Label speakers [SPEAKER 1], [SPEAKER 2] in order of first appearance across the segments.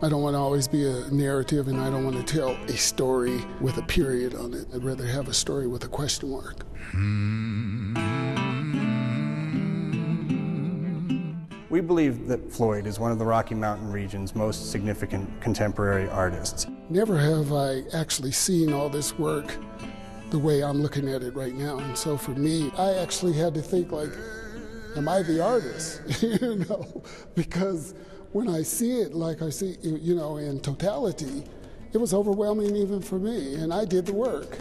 [SPEAKER 1] I don't want to always be a narrative, and I don't want to tell a story with a period on it. I'd rather have a story with a question mark.
[SPEAKER 2] We believe that Floyd is one of the Rocky Mountain region's most significant contemporary artists.
[SPEAKER 1] Never have I actually seen all this work the way I'm looking at it right now. And so for me, I actually had to think like, am I the artist? Because when I see it like I see, in totality, it was overwhelming even for me, and I did the work.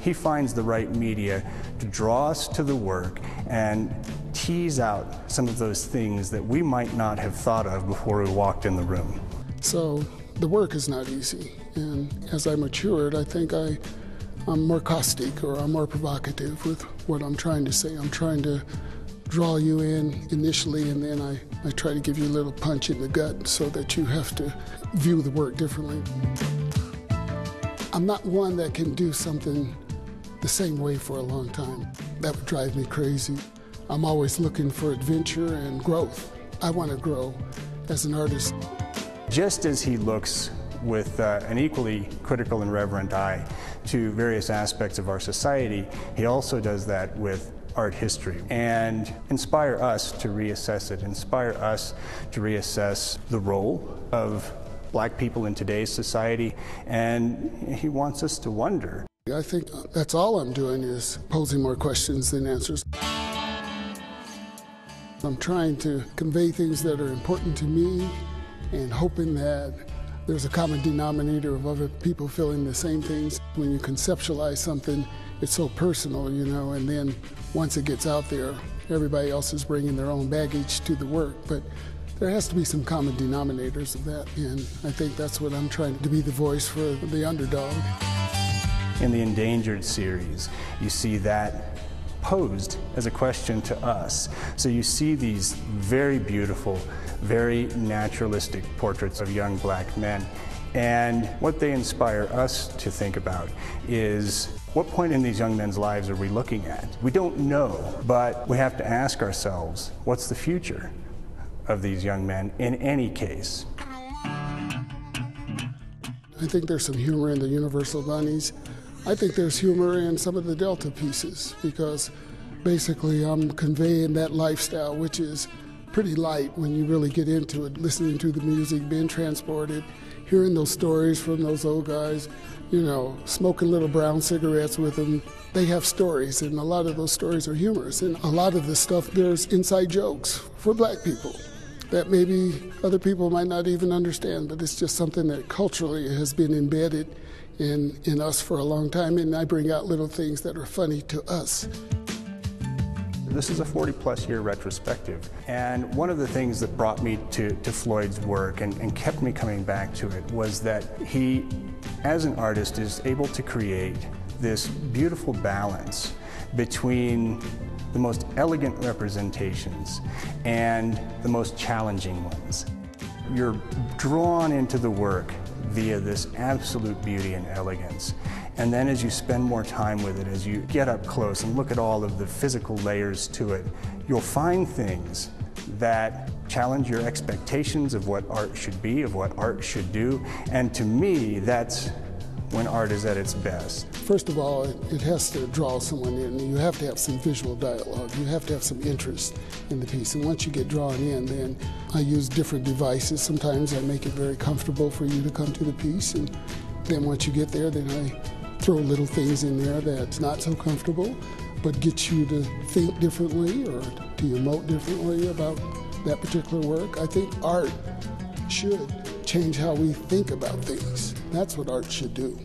[SPEAKER 2] He finds the right media to draw us to the work and tease out some of those things that we might not have thought of before we walked in the room.
[SPEAKER 1] So the work is not easy, and as I matured, I think I'm more caustic, or I'm more provocative with what I'm trying to say. I'm trying to draw you in initially, and then I try to give you a little punch in the gut so that you have to view the work differently. I'm not one that can do something the same way for a long time. That would drive me crazy. I'm always looking for adventure and growth. I want to grow as an artist.
[SPEAKER 2] Just as he looks with an equally critical and reverent eye to various aspects of our society, he also does that with art history, and inspire us to reassess it, inspire us to reassess the role of Black people in today's society, and he wants us to wonder.
[SPEAKER 1] I think that's all I'm doing, is posing more questions than answers. I'm trying to convey things that are important to me and hoping that there's a common denominator of other people feeling the same things. When you conceptualize something, it's so personal, and then once it gets out there, everybody else is bringing their own baggage to the work. But there has to be some common denominators of that, and I think that's what I'm trying to be, the voice for the underdog.
[SPEAKER 2] In the Endangered series, you see that posed as a question to us. So you see these very beautiful, very naturalistic portraits of young Black men. And what they inspire us to think about is, what point in these young men's lives are we looking at? We don't know, but we have to ask ourselves, what's the future of these young men in any case?
[SPEAKER 1] I think there's some humor in the Universal Bunnies. I think there's humor in some of the Delta pieces, because basically I'm conveying that lifestyle, which is pretty light when you really get into it, listening to the music, being transported, hearing those stories from those old guys, smoking little brown cigarettes with them. They have stories, and a lot of those stories are humorous. And a lot of the stuff, there's inside jokes for Black people that maybe other people might not even understand, but it's just something that culturally has been embedded in us for a long time, and I bring out little things that are funny to us.
[SPEAKER 2] This is a 40-plus year retrospective, and one of the things that brought me to Floyd's work and kept me coming back to it was that he, as an artist, is able to create this beautiful balance between the most elegant representations and the most challenging ones. You're drawn into the work via this absolute beauty and elegance. And then as you spend more time with it, as you get up close and look at all of the physical layers to it, you'll find things that challenge your expectations of what art should be, of what art should do. And to me, that's when art is at its best.
[SPEAKER 1] First of all, it has to draw someone in. You have to have some visual dialogue. You have to have some interest in the piece. And once you get drawn in, then I use different devices. Sometimes I make it very comfortable for you to come to the piece. And then once you get there, then I throw little things in there that's not so comfortable, but get you to think differently or to emote differently about that particular work. I think art should change how we think about things. That's what art should do.